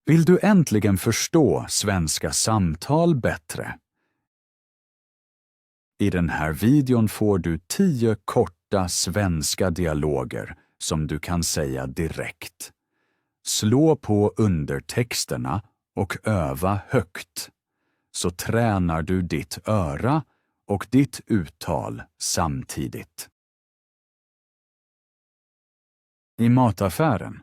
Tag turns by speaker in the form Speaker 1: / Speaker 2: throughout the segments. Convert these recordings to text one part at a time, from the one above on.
Speaker 1: Vill du äntligen förstå svenska samtal bättre? I den här videon får du 10 korta svenska dialoger som du kan säga direkt. Slå på undertexterna och öva högt, så tränar du ditt öra och ditt uttal samtidigt. I mataffären.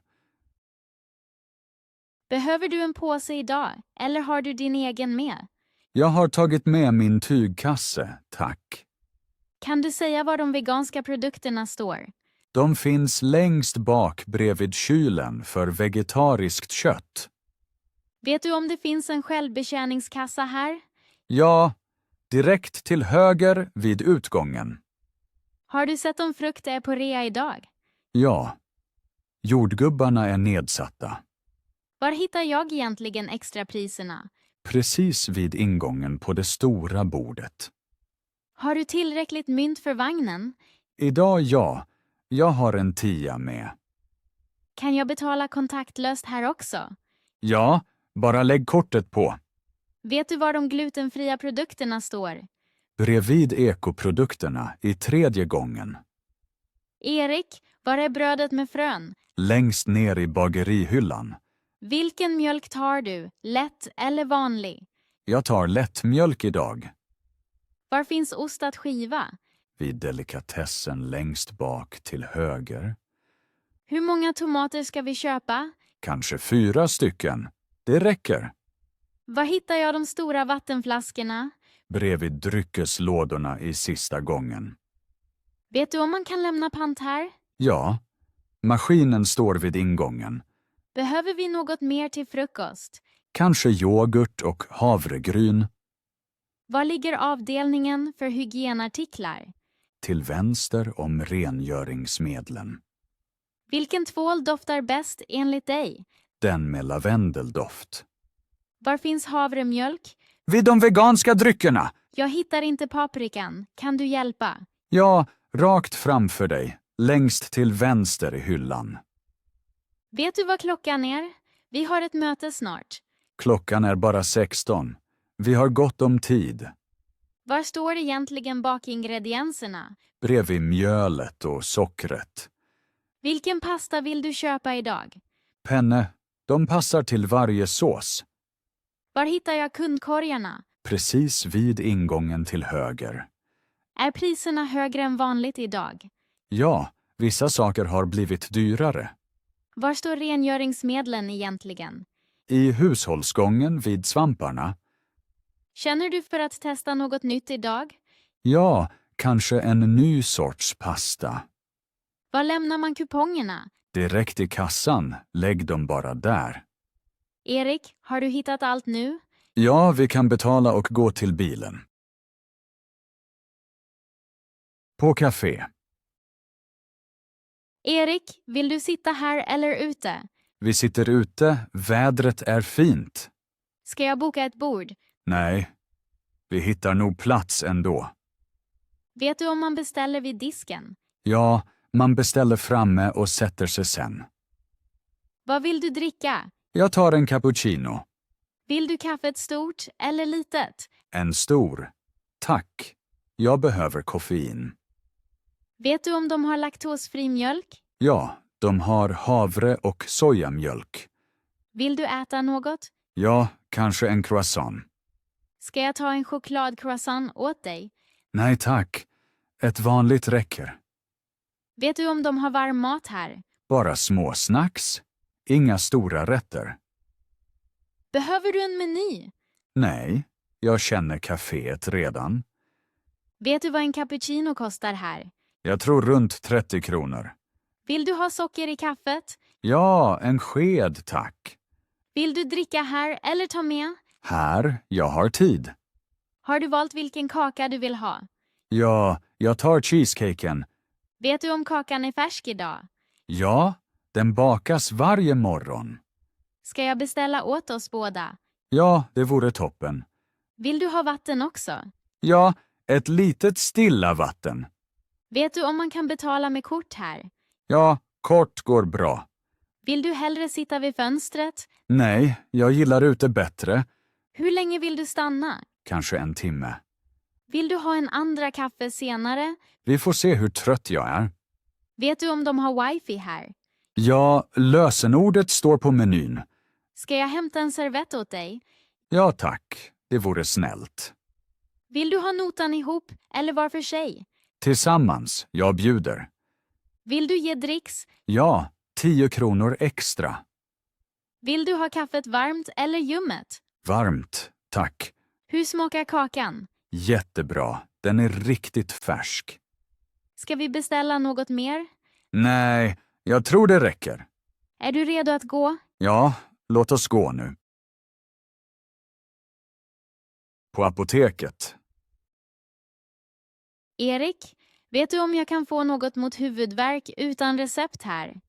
Speaker 2: Behöver du en påse idag, eller har du din egen med?
Speaker 1: Jag har tagit med min tygkasse, tack.
Speaker 2: Kan du säga var de veganska produkterna står?
Speaker 1: De finns längst bak bredvid kylen för vegetariskt kött.
Speaker 2: Vet du om det finns en självbetjäningskassa här?
Speaker 1: Ja, direkt till höger vid utgången.
Speaker 2: Har du sett om frukt är på rea idag?
Speaker 1: Ja, jordgubbarna är nedsatta.
Speaker 2: Var hittar jag egentligen extrapriserna?
Speaker 1: Precis vid ingången på det stora bordet.
Speaker 2: Har du tillräckligt mynt för vagnen?
Speaker 1: Idag ja, jag har en 10 med.
Speaker 2: Kan jag betala kontaktlöst här också?
Speaker 1: Ja, bara lägg kortet på.
Speaker 2: Vet du var de glutenfria produkterna står?
Speaker 1: Bredvid ekoprodukterna i 3:e gången.
Speaker 2: Erik, var är brödet med frön?
Speaker 1: Längst ner i bagerihyllan.
Speaker 2: Vilken mjölk tar du, lätt eller vanlig?
Speaker 1: Jag tar lättmjölk idag.
Speaker 2: Var finns ost att skiva?
Speaker 1: Vid delikatessen längst bak till höger.
Speaker 2: Hur många tomater ska vi köpa?
Speaker 1: Kanske 4 stycken. Det räcker.
Speaker 2: Var hittar jag de stora vattenflaskorna?
Speaker 1: Bredvid dryckeslådorna i sista gången.
Speaker 2: Vet du om man kan lämna pant här?
Speaker 1: Ja, maskinen står vid ingången.
Speaker 2: Behöver vi något mer till frukost?
Speaker 1: Kanske yoghurt och havregryn.
Speaker 2: Var ligger avdelningen för hygienartiklar?
Speaker 1: Till vänster om rengöringsmedlen.
Speaker 2: Vilken tvål doftar bäst enligt dig?
Speaker 1: Den med lavendeldoft.
Speaker 2: Var finns havremjölk?
Speaker 1: Vid de veganska dryckerna!
Speaker 2: Jag hittar inte paprikan. Kan du hjälpa?
Speaker 1: Ja, rakt framför dig. Längst till vänster i hyllan.
Speaker 2: Vet du vad klockan är? Vi har ett möte snart.
Speaker 1: Klockan är bara 16. Vi har gott om tid.
Speaker 2: Var står egentligen bakingredienserna?
Speaker 1: Bredvid mjölet och sockret.
Speaker 2: Vilken pasta vill du köpa idag?
Speaker 1: Penne, de passar till varje sås.
Speaker 2: Var hittar jag kundkorgarna?
Speaker 1: Precis vid ingången till höger.
Speaker 2: Är priserna högre än vanligt idag?
Speaker 1: Ja, vissa saker har blivit dyrare.
Speaker 2: Var står rengöringsmedlen egentligen?
Speaker 1: I hushållsgången vid svamparna.
Speaker 2: Känner du för att testa något nytt idag?
Speaker 1: Ja, kanske en ny sorts pasta.
Speaker 2: Var lämnar man kupongerna?
Speaker 1: Direkt i kassan, lägg dem bara där.
Speaker 2: Erik, har du hittat allt nu?
Speaker 1: Ja, vi kan betala och gå till bilen. På café.
Speaker 2: Erik, vill du sitta här eller ute?
Speaker 1: Vi sitter ute, vädret är fint.
Speaker 2: Ska jag boka ett bord?
Speaker 1: Nej, vi hittar nog plats ändå.
Speaker 2: Vet du om man beställer vid disken?
Speaker 1: Ja, man beställer framme och sätter sig sen.
Speaker 2: Vad vill du dricka?
Speaker 1: Jag tar en cappuccino.
Speaker 2: Vill du kaffet stort eller litet?
Speaker 1: En stor. Tack. Jag behöver koffein.
Speaker 2: Vet du om de har laktosfri mjölk?
Speaker 1: Ja, de har havre- och sojamjölk.
Speaker 2: Vill du äta något?
Speaker 1: Ja, kanske en croissant.
Speaker 2: Ska jag ta en chokladcroissant åt dig?
Speaker 1: Nej tack. Ett vanligt räcker.
Speaker 2: Vet du om de har varm mat här?
Speaker 1: Bara små snacks. Inga stora rätter.
Speaker 2: Behöver du en meny?
Speaker 1: Nej, jag känner kaféet redan.
Speaker 2: Vet du vad en cappuccino kostar här?
Speaker 1: Jag tror runt 30 kronor.
Speaker 2: Vill du ha socker i kaffet?
Speaker 1: Ja, en sked tack.
Speaker 2: Vill du dricka här eller ta med?
Speaker 1: Här, jag har tid.
Speaker 2: Har du valt vilken kaka du vill ha?
Speaker 1: Ja, jag tar cheesecaken.
Speaker 2: Vet du om kakan är färsk idag?
Speaker 1: Ja, den bakas varje morgon.
Speaker 2: Ska jag beställa åt oss båda?
Speaker 1: Ja, det vore toppen.
Speaker 2: Vill du ha vatten också?
Speaker 1: Ja, ett litet stilla vatten.
Speaker 2: Vet du om man kan betala med kort här?
Speaker 1: Ja, kort går bra.
Speaker 2: Vill du hellre sitta vid fönstret?
Speaker 1: Nej, jag gillar ute bättre.
Speaker 2: Hur länge vill du stanna?
Speaker 1: Kanske en timme.
Speaker 2: Vill du ha en andra kaffe senare?
Speaker 1: Vi får se hur trött jag är.
Speaker 2: Vet du om de har wifi här?
Speaker 1: Ja, lösenordet står på menyn.
Speaker 2: Ska jag hämta en servett åt dig?
Speaker 1: Ja tack, det vore snällt.
Speaker 2: Vill du ha notan ihop eller var för sig?
Speaker 1: Tillsammans, jag bjuder.
Speaker 2: Vill du ge dricks?
Speaker 1: Ja, 10 kronor extra.
Speaker 2: Vill du ha kaffet varmt eller ljummet?
Speaker 1: Varmt, tack.
Speaker 2: Hur smakar kakan?
Speaker 1: Jättebra, den är riktigt färsk.
Speaker 2: Ska vi beställa något mer?
Speaker 1: Nej, jag tror det räcker.
Speaker 2: Är du redo att gå?
Speaker 1: Ja, låt oss gå nu. På apoteket.
Speaker 2: Erik, vet du om jag kan få något mot huvudvärk utan recept här?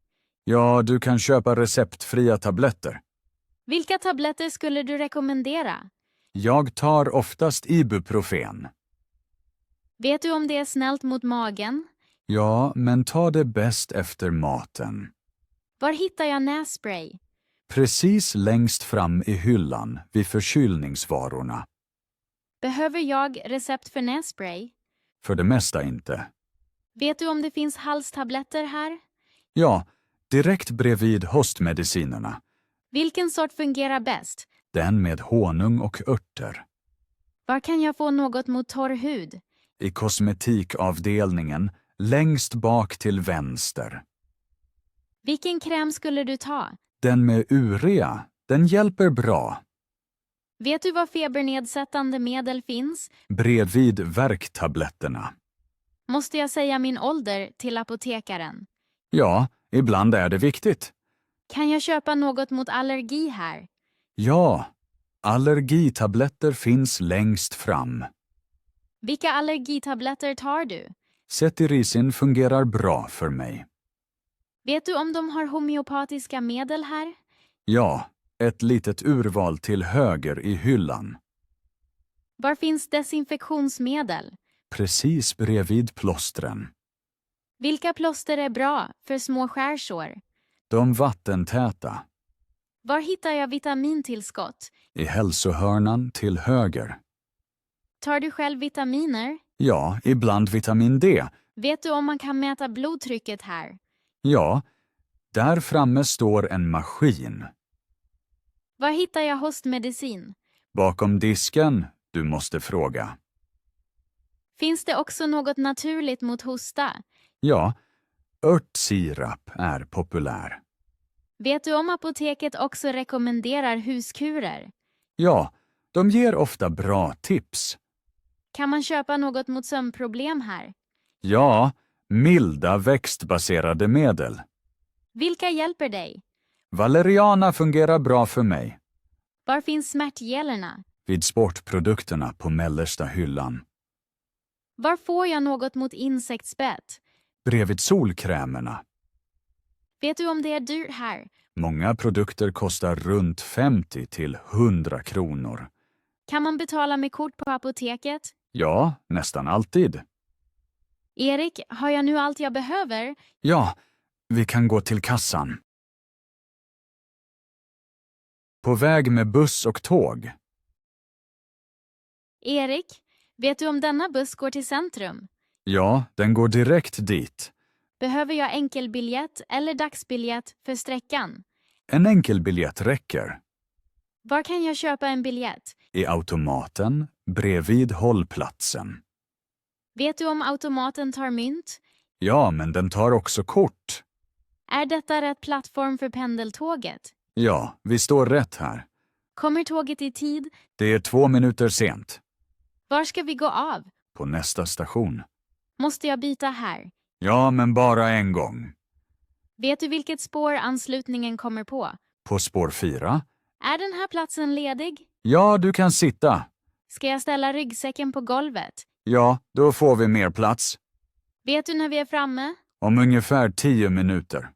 Speaker 1: Ja, du kan köpa receptfria tabletter.
Speaker 2: Vilka tabletter skulle du rekommendera?
Speaker 1: Jag tar oftast ibuprofen.
Speaker 2: Vet du om det är snällt mot magen?
Speaker 1: Ja, men ta det bäst efter maten.
Speaker 2: Var hittar jag nässpray?
Speaker 1: Precis längst fram i hyllan vid förkylningsvarorna.
Speaker 2: Behöver jag recept för nässpray?
Speaker 1: För det mesta inte.
Speaker 2: Vet du om det finns halstabletter här?
Speaker 1: Ja, direkt bredvid hostmedicinerna.
Speaker 2: Vilken sort fungerar bäst?
Speaker 1: Den med honung och örter.
Speaker 2: Var kan jag få något mot torr hud?
Speaker 1: I kosmetikavdelningen, längst bak till vänster.
Speaker 2: Vilken kräm skulle du ta?
Speaker 1: Den med urea, den hjälper bra.
Speaker 2: Vet du var febernedsättande medel finns?
Speaker 1: Bredvid värktabletterna.
Speaker 2: Måste jag säga min ålder till apotekaren?
Speaker 1: Ja, ibland är det viktigt.
Speaker 2: Kan jag köpa något mot allergi här?
Speaker 1: Ja, allergitabletter finns längst fram.
Speaker 2: Vilka allergitabletter tar du?
Speaker 1: Cetirizin fungerar bra för mig.
Speaker 2: Vet du om de har homeopatiska medel här?
Speaker 1: Ja, ett litet urval till höger i hyllan.
Speaker 2: Var finns desinfektionsmedel?
Speaker 1: Precis bredvid plåstren.
Speaker 2: Vilka plåster är bra för små skärsår?
Speaker 1: De vattentäta.
Speaker 2: Var hittar jag vitamintillskott?
Speaker 1: I hälsohörnan till höger.
Speaker 2: Tar du själv vitaminer?
Speaker 1: Ja, ibland vitamin D.
Speaker 2: Vet du om man kan mäta blodtrycket här?
Speaker 1: Ja, där framme står en maskin.
Speaker 2: Var hittar jag hostmedicin?
Speaker 1: Bakom disken, du måste fråga.
Speaker 2: Finns det också något naturligt mot hosta?
Speaker 1: Ja, örtsirap är populär.
Speaker 2: Vet du om apoteket också rekommenderar huskurer?
Speaker 1: Ja, de ger ofta bra tips.
Speaker 2: Kan man köpa något mot sömnproblem här?
Speaker 1: Ja, milda växtbaserade medel.
Speaker 2: Vilka hjälper dig?
Speaker 1: Valeriana fungerar bra för mig.
Speaker 2: Var finns smärtgelerna?
Speaker 1: Vid sportprodukterna på mellersta hyllan.
Speaker 2: Var får jag något mot insektsbett?
Speaker 1: Bredvid solkrämerna.
Speaker 2: Vet du om det är dyrt här?
Speaker 1: Många produkter kostar runt 50 till 100 kronor.
Speaker 2: Kan man betala med kort på apoteket?
Speaker 1: Ja, nästan alltid.
Speaker 2: Erik, har jag nu allt jag behöver?
Speaker 1: Ja, vi kan gå till kassan. På väg med buss och tåg.
Speaker 2: Erik, vet du om denna buss går till centrum?
Speaker 1: Ja, den går direkt dit.
Speaker 2: Behöver jag enkelbiljett eller dagsbiljett för sträckan?
Speaker 1: En enkelbiljett räcker.
Speaker 2: Var kan jag köpa en biljett?
Speaker 1: I automaten, bredvid hållplatsen.
Speaker 2: Vet du om automaten tar mynt?
Speaker 1: Ja, men den tar också kort.
Speaker 2: Är detta rätt plattform för pendeltåget?
Speaker 1: Ja, vi står rätt här.
Speaker 2: Kommer tåget i tid?
Speaker 1: Det är 2 minuter sent.
Speaker 2: Var ska vi gå av?
Speaker 1: På nästa station.
Speaker 2: Måste jag byta här?
Speaker 1: Ja, men bara en gång.
Speaker 2: Vet du vilket spår anslutningen kommer på?
Speaker 1: På spår 4.
Speaker 2: Är den här platsen ledig?
Speaker 1: Ja, du kan sitta.
Speaker 2: Ska jag ställa ryggsäcken på golvet?
Speaker 1: Ja, då får vi mer plats.
Speaker 2: Vet du när vi är framme?
Speaker 1: Om ungefär 10 minuter.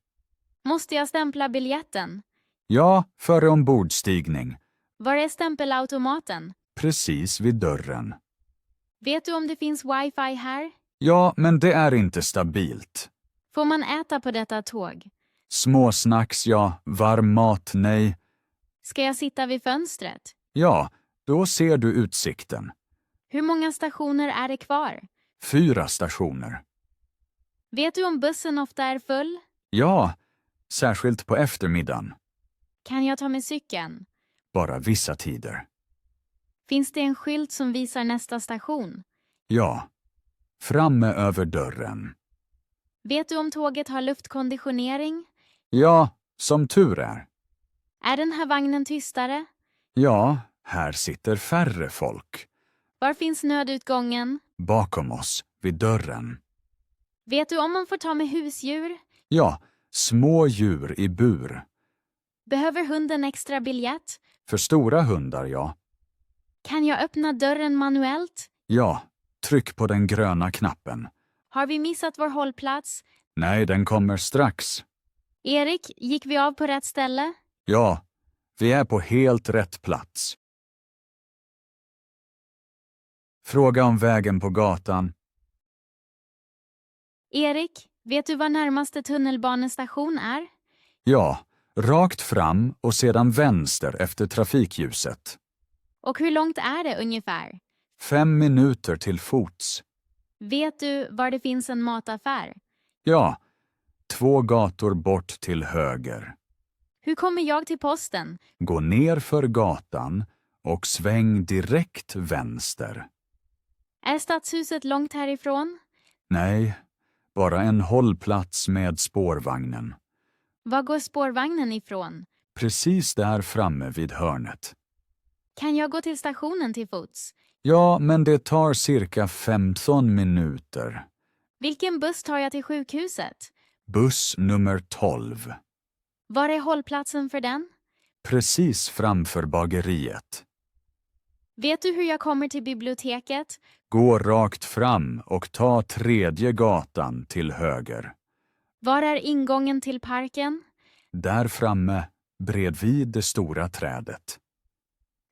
Speaker 2: Måste jag stämpla biljetten?
Speaker 1: Ja, före ombordstigning.
Speaker 2: Var är stämpelautomaten?
Speaker 1: Precis vid dörren.
Speaker 2: Vet du om det finns wifi här?
Speaker 1: Ja, men det är inte stabilt.
Speaker 2: Får man äta på detta tåg?
Speaker 1: Småsnacks, ja. Varm mat, nej.
Speaker 2: Ska jag sitta vid fönstret?
Speaker 1: Ja, då ser du utsikten.
Speaker 2: Hur många stationer är det kvar?
Speaker 1: 4 stationer.
Speaker 2: Vet du om bussen ofta är full?
Speaker 1: Ja, särskilt på eftermiddagen.
Speaker 2: Kan jag ta med cykeln?
Speaker 1: Bara vissa tider.
Speaker 2: Finns det en skylt som visar nästa station?
Speaker 1: Ja, framme över dörren.
Speaker 2: Vet du om tåget har luftkonditionering?
Speaker 1: Ja, som tur är.
Speaker 2: Är den här vagnen tystare?
Speaker 1: Ja, här sitter färre folk.
Speaker 2: Var finns nödutgången?
Speaker 1: Bakom oss, vid dörren.
Speaker 2: Vet du om man får ta med husdjur?
Speaker 1: Ja, små djur i bur.
Speaker 2: Behöver hunden extra biljett?
Speaker 1: För stora hundar, ja.
Speaker 2: Kan jag öppna dörren manuellt?
Speaker 1: Ja, tryck på den gröna knappen.
Speaker 2: Har vi missat vår hållplats?
Speaker 1: Nej, den kommer strax.
Speaker 2: Erik, gick vi av på rätt ställe?
Speaker 1: Ja, vi är på helt rätt plats. Fråga om vägen på gatan.
Speaker 2: Erik, vet du var närmaste tunnelbanestation är?
Speaker 1: Ja, rakt fram och sedan vänster efter trafikljuset.
Speaker 2: Och hur långt är det ungefär?
Speaker 1: 5 minuter till fots.
Speaker 2: Vet du var det finns en mataffär?
Speaker 1: Ja, 2 gator bort till höger.
Speaker 2: Hur kommer jag till posten?
Speaker 1: Gå ner för gatan och sväng direkt vänster.
Speaker 2: Är stadshuset långt härifrån?
Speaker 1: Nej, bara en hållplats med spårvagnen.
Speaker 2: Var går spårvagnen ifrån?
Speaker 1: Precis där framme vid hörnet.
Speaker 2: Kan jag gå till stationen till fots?
Speaker 1: Ja, men det tar cirka 15 minuter.
Speaker 2: Vilken buss tar jag till sjukhuset?
Speaker 1: Buss nummer 12.
Speaker 2: Var är hållplatsen för den?
Speaker 1: Precis framför bageriet.
Speaker 2: Vet du hur jag kommer till biblioteket?
Speaker 1: Gå rakt fram och ta 3:e gatan till höger.
Speaker 2: Var är ingången till parken?
Speaker 1: Där framme, bredvid det stora trädet.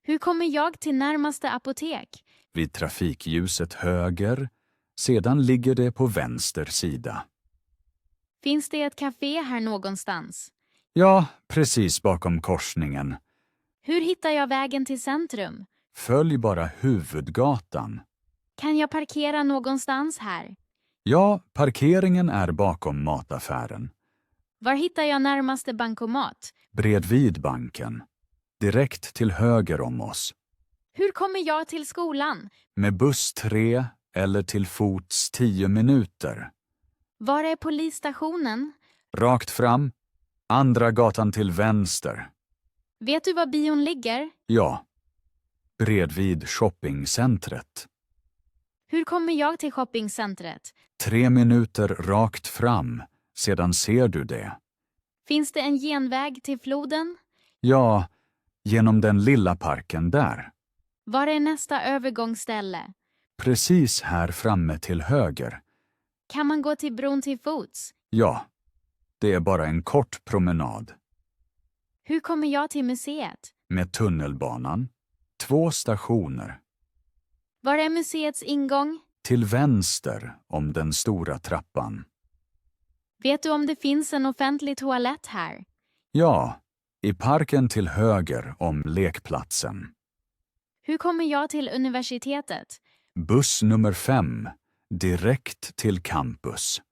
Speaker 2: Hur kommer jag till närmaste apotek?
Speaker 1: Vid trafikljuset höger, sedan ligger det på vänster sida.
Speaker 2: Finns det ett café här någonstans?
Speaker 1: Ja, precis bakom korsningen.
Speaker 2: Hur hittar jag vägen till centrum?
Speaker 1: Följ bara huvudgatan.
Speaker 2: Kan jag parkera någonstans här?
Speaker 1: Ja, parkeringen är bakom mataffären.
Speaker 2: Var hittar jag närmaste bankomat?
Speaker 1: Bredvid banken. Direkt till höger om oss.
Speaker 2: Hur kommer jag till skolan?
Speaker 1: Med buss 3 eller till fots 10 minuter.
Speaker 2: Var är polisstationen?
Speaker 1: Rakt fram. Andra gatan till vänster.
Speaker 2: Vet du var bion ligger?
Speaker 1: Ja. Bredvid shoppingcentret.
Speaker 2: Hur kommer jag till shoppingcentret?
Speaker 1: 3 minuter rakt fram. Sedan ser du det.
Speaker 2: Finns det en genväg till floden?
Speaker 1: Ja, genom den lilla parken där.
Speaker 2: Var är nästa övergångsställe?
Speaker 1: Precis här framme till höger.
Speaker 2: Kan man gå till bron till fots?
Speaker 1: Ja, det är bara en kort promenad.
Speaker 2: Hur kommer jag till museet?
Speaker 1: Med tunnelbanan. 2 stationer.
Speaker 2: Var är museets ingång?
Speaker 1: Till vänster om den stora trappan.
Speaker 2: Vet du om det finns en offentlig toalett här?
Speaker 1: Ja, i parken till höger om lekplatsen.
Speaker 2: Hur kommer jag till universitetet?
Speaker 1: Buss nummer 5. Direkt till campus.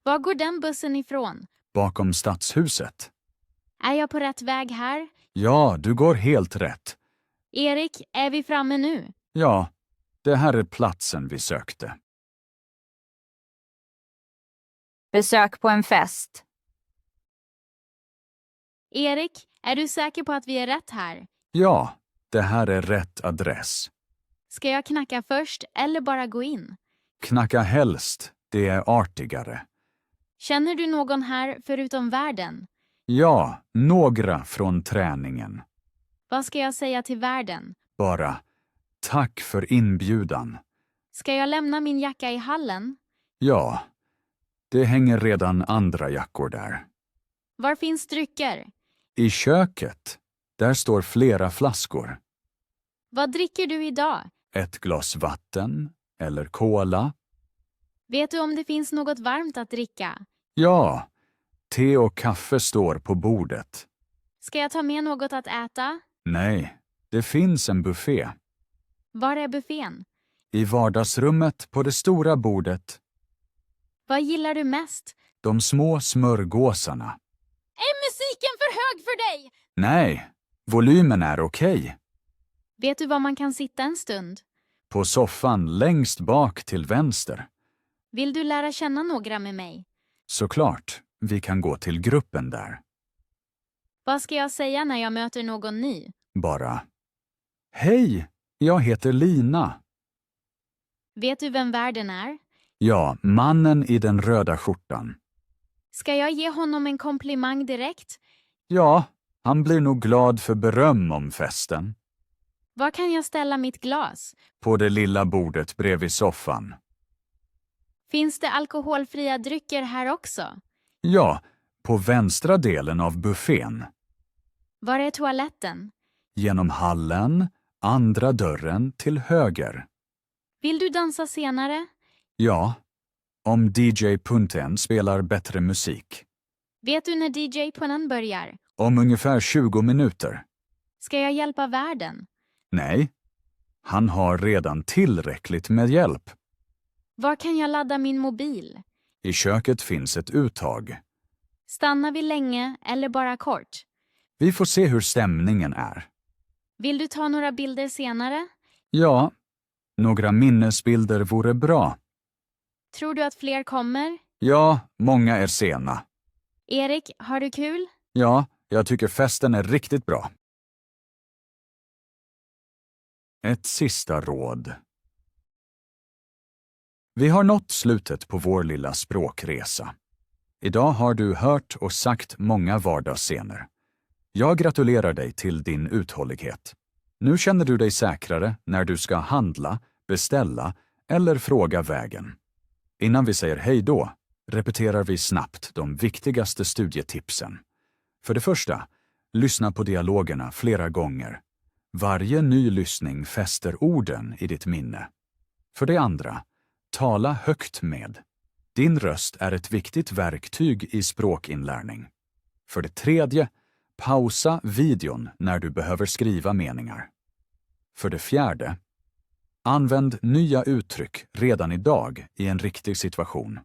Speaker 2: Var går den bussen ifrån?
Speaker 1: Bakom stadshuset.
Speaker 2: Är jag på rätt väg här?
Speaker 1: Ja, du går helt rätt.
Speaker 2: Erik, är vi framme nu?
Speaker 1: Ja, det här är platsen vi sökte.
Speaker 3: Besök på en fest.
Speaker 2: Erik, är du säker på att vi är rätt här?
Speaker 1: Ja, det här är rätt adress.
Speaker 2: Ska jag knacka först eller bara gå in?
Speaker 1: Knacka helst, det är artigare.
Speaker 2: Känner du någon här förutom värden?
Speaker 1: Ja, några från träningen.
Speaker 2: Vad ska jag säga till värden?
Speaker 1: Bara, tack för inbjudan.
Speaker 2: Ska jag lämna min jacka i hallen?
Speaker 1: Ja, det hänger redan andra jackor där.
Speaker 2: Var finns drycker?
Speaker 1: I köket, där står flera flaskor.
Speaker 2: Vad dricker du idag?
Speaker 1: Ett glas vatten eller cola.
Speaker 2: Vet du om det finns något varmt att dricka?
Speaker 1: Ja, te och kaffe står på bordet.
Speaker 2: Ska jag ta med något att äta?
Speaker 1: Nej, det finns en buffé.
Speaker 2: Var är buffén?
Speaker 1: I vardagsrummet på det stora bordet.
Speaker 2: Vad gillar du mest?
Speaker 1: De små smörgåsarna.
Speaker 2: Är musiken för hög för dig?
Speaker 1: Nej, volymen är okej.
Speaker 2: Vet du var man kan sitta en stund?
Speaker 1: På soffan längst bak till vänster.
Speaker 2: Vill du lära känna några med mig?
Speaker 1: Såklart, vi kan gå till gruppen där.
Speaker 2: Vad ska jag säga när jag möter någon ny?
Speaker 1: Bara. Hej, jag heter Lina.
Speaker 2: Vet du vem värden är?
Speaker 1: Ja, mannen i den röda skjortan.
Speaker 2: Ska jag ge honom en komplimang direkt?
Speaker 1: Ja, han blir nog glad för beröm om festen.
Speaker 2: Var kan jag ställa mitt glas?
Speaker 1: På det lilla bordet bredvid soffan.
Speaker 2: Finns det alkoholfria drycker här också?
Speaker 1: Ja, på vänstra delen av buffén.
Speaker 2: Var är toaletten?
Speaker 1: Genom hallen, andra dörren till höger.
Speaker 2: Vill du dansa senare?
Speaker 1: Ja, om DJ Punten spelar bättre musik.
Speaker 2: Vet du när DJ Punnen börjar?
Speaker 1: Om ungefär 20 minuter.
Speaker 2: Ska jag hjälpa värden?
Speaker 1: Nej, han har redan tillräckligt med hjälp.
Speaker 2: Var kan jag ladda min mobil?
Speaker 1: I köket finns ett uttag.
Speaker 2: Stannar vi länge eller bara kort?
Speaker 1: Vi får se hur stämningen är.
Speaker 2: Vill du ta några bilder senare?
Speaker 1: Ja, några minnesbilder vore bra.
Speaker 2: Tror du att fler kommer?
Speaker 1: Ja, många är sena.
Speaker 2: Erik, har du kul?
Speaker 1: Ja, jag tycker festen är riktigt bra. Ett sista råd. Vi har nått slutet på vår lilla språkresa. Idag har du hört och sagt många vardagsscener. Jag gratulerar dig till din uthållighet. Nu känner du dig säkrare när du ska handla, beställa eller fråga vägen. Innan vi säger hej då, repeterar vi snabbt de viktigaste studietipsen. För det första, lyssna på dialogerna flera gånger. Varje ny lyssning fäster orden i ditt minne. För det andra, tala högt med. Din röst är ett viktigt verktyg i språkinlärning. För det tredje, pausa videon när du behöver skriva meningar. För det fjärde, använd nya uttryck redan idag i en riktig situation.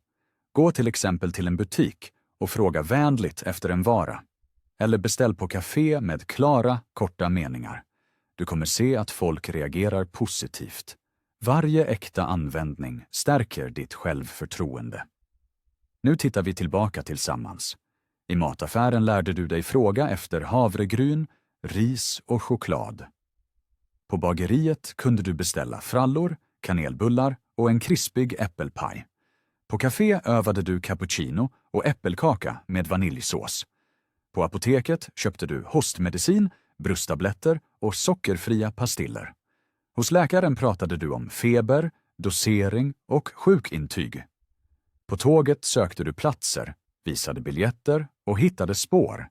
Speaker 1: Gå till exempel till en butik och fråga vänligt efter en vara. Eller beställ på café med klara, korta meningar. Du kommer se att folk reagerar positivt. Varje äkta användning stärker ditt självförtroende. Nu tittar vi tillbaka tillsammans. I mataffären lärde du dig fråga efter havregryn, ris och choklad. På bageriet kunde du beställa frallor, kanelbullar och en krispig äppelpaj. På café övade du cappuccino och äppelkaka med vaniljsås. På apoteket köpte du hostmedicin, brösttabletter och sockerfria pastiller. Hos läkaren pratade du om feber, dosering och sjukintyg. På tåget sökte du platser, visade biljetter och hittade spår.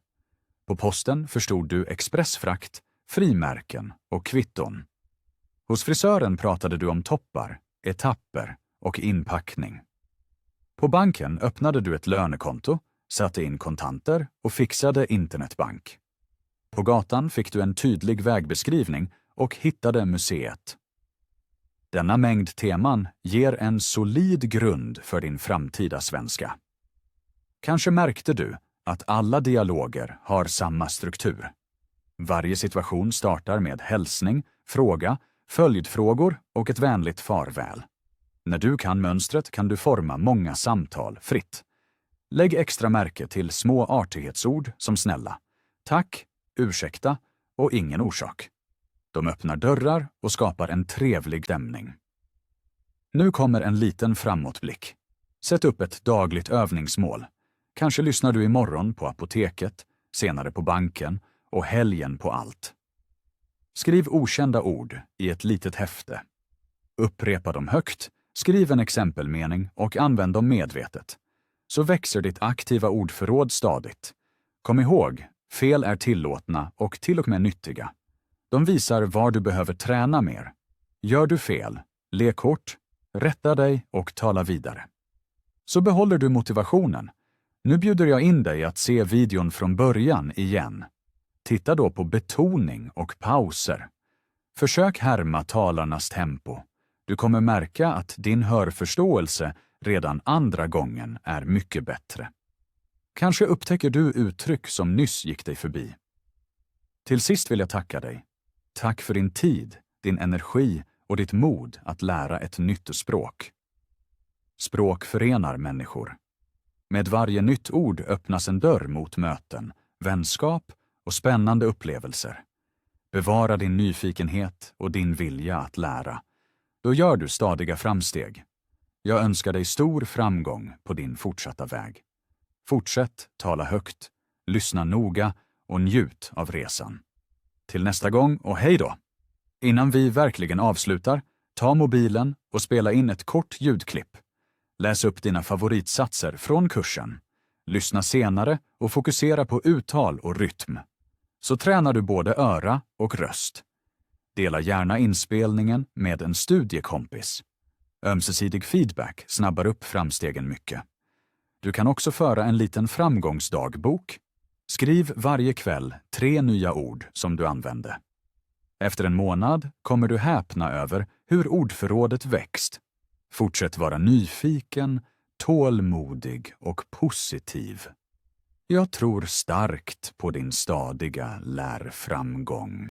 Speaker 1: På posten förstod du expressfrakt, frimärken och kvitton. Hos frisören pratade du om toppar, etapper och inpackning. På banken öppnade du ett lönekonto, satte in kontanter och fixade internetbank. På gatan fick du en tydlig vägbeskrivning och hittade museet. Denna mängd teman ger en solid grund för din framtida svenska. Kanske märkte du att alla dialoger har samma struktur. Varje situation startar med hälsning, fråga, följdfrågor och ett vänligt farväl. När du kan mönstret kan du forma många samtal fritt. Lägg extra märke till små artighetsord som snälla, tack, ursäkta och ingen orsak. De öppnar dörrar och skapar en trevlig stämning. Nu kommer en liten framåtblick. Sätt upp ett dagligt övningsmål. Kanske lyssnar du imorgon på apoteket, senare på banken och helgen på allt. Skriv okända ord i ett litet häfte. Upprepa dem högt, skriv en exempelmening och använd dem medvetet. Så växer ditt aktiva ordförråd stadigt. Kom ihåg, fel är tillåtna och till och med nyttiga. De visar var du behöver träna mer. Gör du fel, le kort, rätta dig och tala vidare. Så behåller du motivationen. Nu bjuder jag in dig att se videon från början igen. Titta då på betoning och pauser. Försök härma talarnas tempo. Du kommer märka att din hörförståelse redan andra gången är mycket bättre. Kanske upptäcker du uttryck som nyss gick dig förbi. Till sist vill jag tacka dig. Tack för din tid, din energi och ditt mod att lära ett nytt språk. Språk förenar människor. Med varje nytt ord öppnas en dörr mot möten, vänskap och spännande upplevelser. Bevara din nyfikenhet och din vilja att lära. Då gör du stadiga framsteg. Jag önskar dig stor framgång på din fortsatta väg. Fortsätt tala högt, lyssna noga och njut av resan. Till nästa gång och hej då! Innan vi verkligen avslutar, ta mobilen och spela in ett kort ljudklipp. Läs upp dina favoritsatser från kursen. Lyssna senare och fokusera på uttal och rytm. Så tränar du både öra och röst. Dela gärna inspelningen med en studiekompis. Ömsesidig feedback snabbar upp framstegen mycket. Du kan också föra en liten framgångsdagbok. Skriv varje kväll 3 nya ord som du använde. Efter en månad kommer du häpna över hur ordförrådet växt. Fortsätt vara nyfiken, tålmodig och positiv. Jag tror starkt på din stadiga lärframgång.